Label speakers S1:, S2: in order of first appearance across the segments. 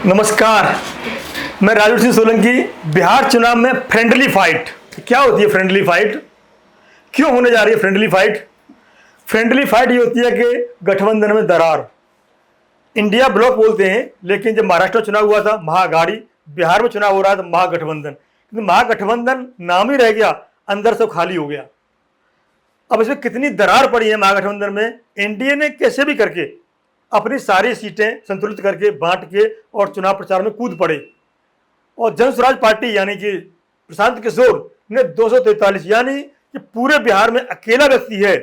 S1: नमस्कार, मैं राजू सिंह सोलंकी। बिहार चुनाव में फ्रेंडली फाइट क्या होती है? फ्रेंडली फाइट क्यों होने जा रही है? फ्रेंडली फाइट ये होती है कि गठबंधन में दरार। इंडिया ब्लॉक बोलते हैं, लेकिन जब महाराष्ट्र में चुनाव हुआ था महाअघाड़ी, बिहार में चुनाव हो रहा था महागठबंधन। क्योंकि महागठबंधन नाम ही रह गया, अंदर से खाली हो गया। अब इसमें कितनी दरार पड़ी है महागठबंधन में। एनडीए ने कैसे भी करके अपनी सारी सीटें संतुलित करके बांट के और चुनाव प्रचार में कूद पड़े, और जन स्वराज पार्टी यानी कि प्रशांत किशोर ने 243 यानी कि पूरे बिहार में अकेला व्यक्ति है,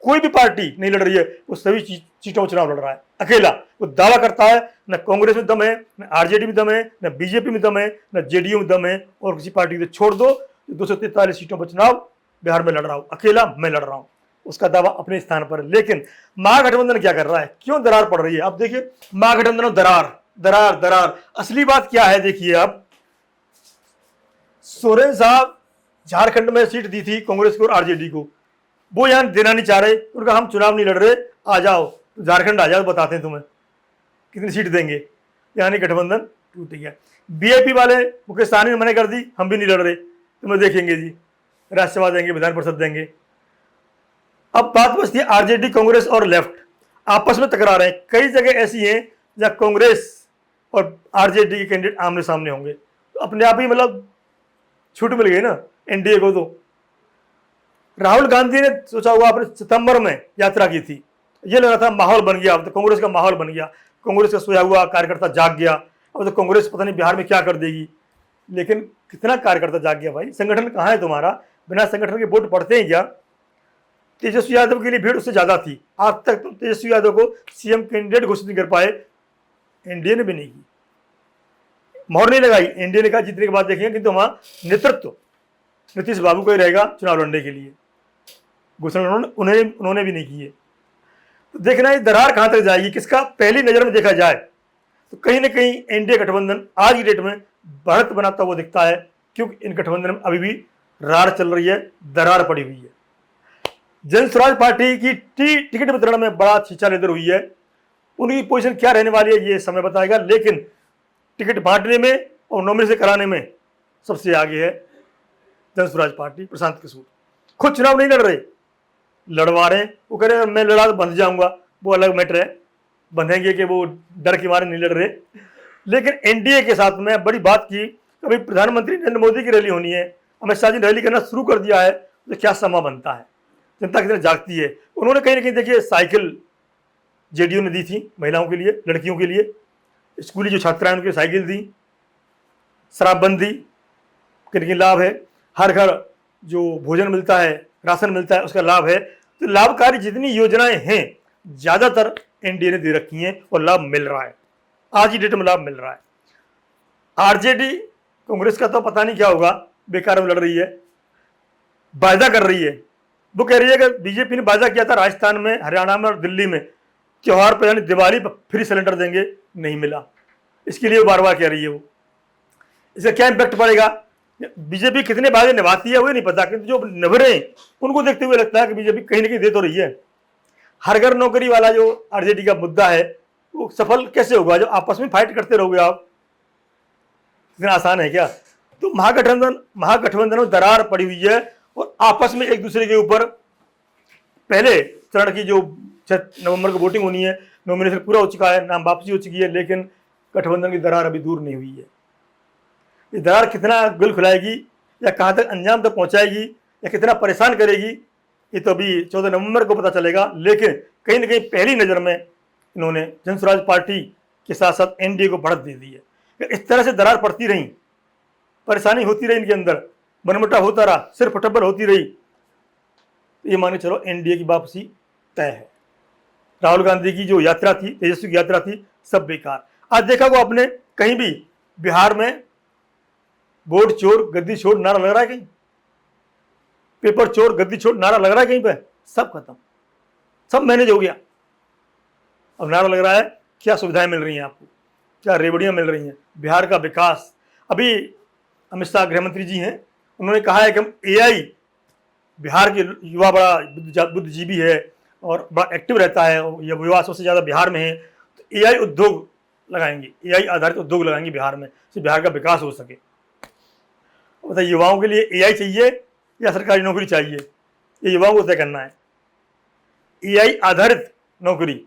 S1: कोई भी पार्टी नहीं लड़ रही है, वो सभी सीटों में चुनाव लड़ रहा है अकेला। वो दावा करता है न कांग्रेस में दम है, न आरजेडी में दम है, न बीजेपी में दम है, न जेडीयू में दम है, और किसी पार्टी को छोड़ दो। 243 सीटों पर चुनाव बिहार में लड़ रहा हूं, अकेला मैं लड़ रहा हूं, उसका दावा अपने स्थान पर। लेकिन महागठबंधन क्या कर रहा है? क्यों दरार पड़ रही है? अब देखिए, महागठबंधन में दरार दरार दरार असली बात क्या है देखिए। अब सोरेन साहब झारखंड में सीट दी थी कांग्रेस को और आरजेडी को, वो यहां देना नहीं चाह रहे। उनका हम चुनाव नहीं लड़ रहे, आ जाओ झारखंड आ जाओ, बताते हैं तुम्हें कितनी सीट देंगे। यानी गठबंधन टूट गया। बीएपी वाले मुकेश सहनी ने मना कर दी, हम भी नहीं लड़ रहे, तुम्हें देखेंगे जी, राज्यसभा देंगे, विधान परिषद देंगे। अब बात बचती है आरजेडी, कांग्रेस और लेफ्ट आपस में टकरा रहे हैं। कई जगह ऐसी हैं जहां कांग्रेस और आरजेडी के कैंडिडेट आमने सामने होंगे, तो अपने आप ही मतलब छूट मिल गई ना एनडीए को। तो राहुल गांधी ने सोचा हुआ अपने सितंबर में यात्रा की थी, ये लग रहा था माहौल बन गया, अब तो कांग्रेस का माहौल बन गया, कांग्रेस का सोया हुआ कार्यकर्ता जाग गया, अब तो कांग्रेस पता नहीं बिहार में क्या कर देगी। लेकिन कितना कार्यकर्ता जाग गया भाई? संगठन कहाँ है तुम्हारा? बिना संगठन के वोट पड़ते हैं क्या? तेजस्वी यादव के लिए भीड़ उससे ज्यादा थी। आज तक तो तेजस्वी यादव को सीएम कैंडिडेट घोषित नहीं कर पाए, एनडीए ने भी नहीं की, मोहर नहीं लगाई। एनडीए ने कहा जीतने के बाद देखेंगे, किंतु वहां नेतृत्व नीतीश बाबू को ही रहेगा चुनाव लड़ने के लिए, घोषणा उन्होंने भी नहीं की है। तो देखना है दरार कहां तक जाएगी, किसका पहली नजर में देखा जाए तो कहीं ना कहीं एनडीए गठबंधन आज की डेट में बढ़त बनाता हुआ दिखता है, क्योंकि इन गठबंधन में अभी भी रार चल रही है, दरार पड़ी हुई है। जन स्वराज पार्टी की टिकट वितरण में बड़ा खींचा लेदर हुई है, उनकी पोजीशन क्या रहने वाली है ये समय बताएगा। लेकिन टिकट बांटने में और नॉमिनेशन कराने में सबसे आगे है जन स्वराज पार्टी। प्रशांत किशोर खुद चुनाव नहीं लड़ रहे, लड़वा रहे हैं। वो कह रहे मैं लड़ा तो बंध जाऊंगा, वो अलग मैटर है, बंधेंगे कि वो डर के मारे नहीं लड़ रहे। लेकिन एनडीए के साथ में बड़ी बात की, अभी प्रधानमंत्री नरेंद्र मोदी की रैली होनी है, अमित शाह जी ने रैली करना शुरू कर दिया है, तो क्या समा बनता है, जनता कितनी जागती है। उन्होंने कहीं ना कहीं देखिए साइकिल जेडीयू ने दी थी महिलाओं के लिए, लड़कियों के लिए, स्कूली जो छात्राएं उनके साइकिल दी, शराबबंदी किन लाभ है, हर घर जो भोजन मिलता है, राशन मिलता है, उसका लाभ है। तो लाभकारी जितनी योजनाएं हैं ज्यादातर एनडीए ने दे रखी हैं और लाभ मिल रहा है, आज ही डेट में लाभ मिल रहा है। आरजेडी कांग्रेस का तो पता नहीं क्या होगा, बेकार में लड़ रही है, वायदा कर रही है। वो कह रही है कि बीजेपी ने वायदा किया था राजस्थान में, हरियाणा में और दिल्ली में त्योहार पर यानी दिवाली पर फ्री सिलेंडर देंगे, नहीं मिला, इसके लिए वो बार बार कह रही है। वो इसका क्या इम्पैक्ट पड़ेगा? बीजेपी कितने वादे निभाती है वो नहीं पता, किंतु जो निभ रहे हैं उनको देखते हुए लगता है कि बीजेपी कहीं ना कहीं दे तो रही है। हर घर नौकरी वाला जो आरजेडी का मुद्दा है वो सफल कैसे होगा? जो आपस में फाइट करते रहोगे आप, इतना आसान है क्या? तो महागठबंधन में दरार पड़ी हुई है और आपस में एक दूसरे के ऊपर पहले चरण की जो 6 नवंबर को वोटिंग होनी है, नॉमिनेशन पूरा हो चुका है, नाम वापसी हो चुकी है, लेकिन गठबंधन की दरार अभी दूर नहीं हुई है। ये दरार कितना गुल खुलाएगी या कहां तक अंजाम तक पहुंचाएगी या कितना परेशान करेगी, ये तो अभी 14 नवंबर को पता चलेगा। लेकिन कहीं ना कहीं पहली नज़र में इन्होंने जन स्वराज पार्टी के साथ साथ एनडीए को बढ़त दे दी है। इस तरह से दरार पड़ती रही, परेशानी होती रही, इनके अंदर मनमुटाव होता रहा, सिर फटब्बर होती रही, ये मान के चलो एनडीए की वापसी तय है। राहुल गांधी की जो यात्रा थी, तेजस्वी की यात्रा थी, सब बेकार। आज देखा को आपने कहीं भी बिहार में वोट चोर गद्दी छोड़ नारा लग रहा है? कहीं पेपर चोर गद्दी छोड़ नारा लग रहा है कहीं पे? सब खत्म, सब मैनेज हो गया। अब नारा लग रहा है क्या सुविधाएं मिल रही हैं आपको, क्या रेवड़ियां मिल रही हैं, बिहार का विकास। अभी अमित शाह गृह मंत्री जी हैं, उन्होंने कहा है कि हम एआई, बिहार के युवा बड़ा बुद्धिजीवी है और बड़ा एक्टिव रहता है, ये युवा सबसे ज़्यादा बिहार में है, तो एआई उद्योग लगाएंगे, एआई आधारित उद्योग लगाएंगे बिहार में, जिससे बिहार का विकास हो सके। बताइए, युवाओं के लिए एआई चाहिए या सरकारी नौकरी चाहिए, ये युवाओं को तय करना है। एआई आधारित नौकरी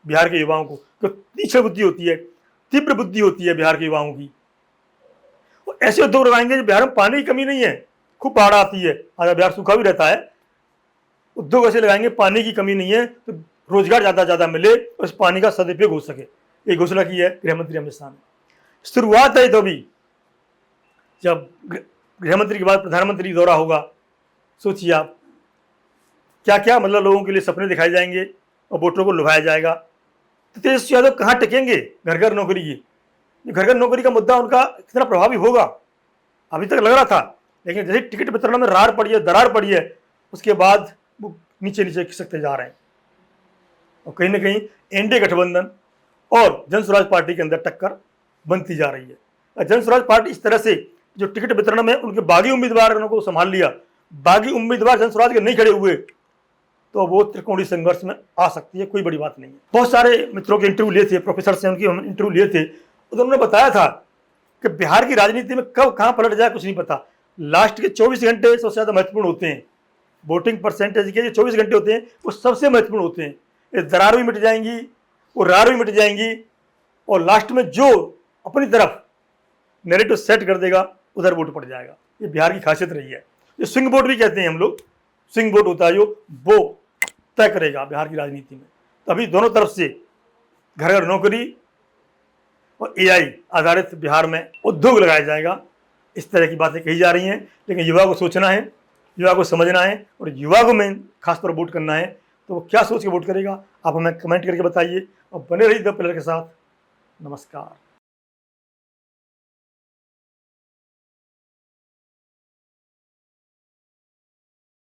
S1: बिहार के युवाओं को, तो तीक्ष्ण बुद्धि होती है, तीव्र बुद्धि होती है बिहार के युवाओं की, और ऐसे उद्योग लगाएंगे जो बिहार में पानी की कमी नहीं है, खूब बाढ़ आती है, आज बिहार सूखा भी रहता है, उद्योग ऐसे लगाएंगे पानी की कमी नहीं है, तो रोजगार ज़्यादा मिले और इस पानी का सदुपयोग हो सके। ये घोषणा की है गृहमंत्री अमित शाह ने। शुरुआत है तो भी, जब गृहमंत्री के बाद प्रधानमंत्री दौरा होगा, सोचिए आप क्या क्या मतलब लोगों के लिए सपने दिखाए जाएंगे और वोटरों को लुभाया जाएगा। तो तेजस्वी यादव कहाँ टिकेंगे घर घर नौकरी की? घर घर नौकरी का मुद्दा उनका कितना प्रभावी होगा अभी तक लग रहा था, लेकिन जैसे टिकट वितरण में दरार पड़ी है, उसके बाद वो नीचे खिसकते जा रहे हैं। और कहीं ना कहीं एनडीए गठबंधन और जन स्वराज पार्टी के अंदर टक्कर बनती जा रही है। और जन स्वराज पार्टी इस तरह से जो टिकट वितरण में उनके बागी उम्मीदवारों को संभाल लिया, बागी उम्मीदवार जन स्वराज के नहीं खड़े हुए, तो वो त्रिकोणीय संघर्ष में आ सकती है, कोई बड़ी बात नहीं है। बहुत सारे मित्रों के इंटरव्यू लिए थे, प्रोफेसर से उनके हम इंटरव्यू लिए थे, तो उन्होंने बताया था कि बिहार की राजनीति में कब कहाँ पलट जाए कुछ नहीं पता। लास्ट के 24 घंटे सबसे ज़्यादा महत्वपूर्ण होते हैं, वोटिंग परसेंटेज के जो 24 घंटे होते हैं वो सबसे महत्वपूर्ण होते हैं। ये दरार भी मिट जाएंगी, वो रार भी मिट जाएंगी, और लास्ट में जो अपनी तरफ नैरेटिव सेट कर देगा उधर वोट पड़ जाएगा। ये बिहार की खासियत रही है। ये स्विंग वोट भी कहते हैं हम लोग, स्विंग वोट होता है जो, वो तय करेगा बिहार की राजनीति में। तभी दोनों तरफ से घर घर नौकरी और एआई आधारित बिहार में उद्योग लगाया जाएगा, इस तरह की बातें कही जा रही हैं। लेकिन युवा को सोचना है, युवा को समझना है, और युवा को मेन खासतौर वोट करना है। तो वो क्या सोच के वोट करेगा, आप हमें कमेंट करके बताइए, और बने रहिए द पिलर के साथ। नमस्कार।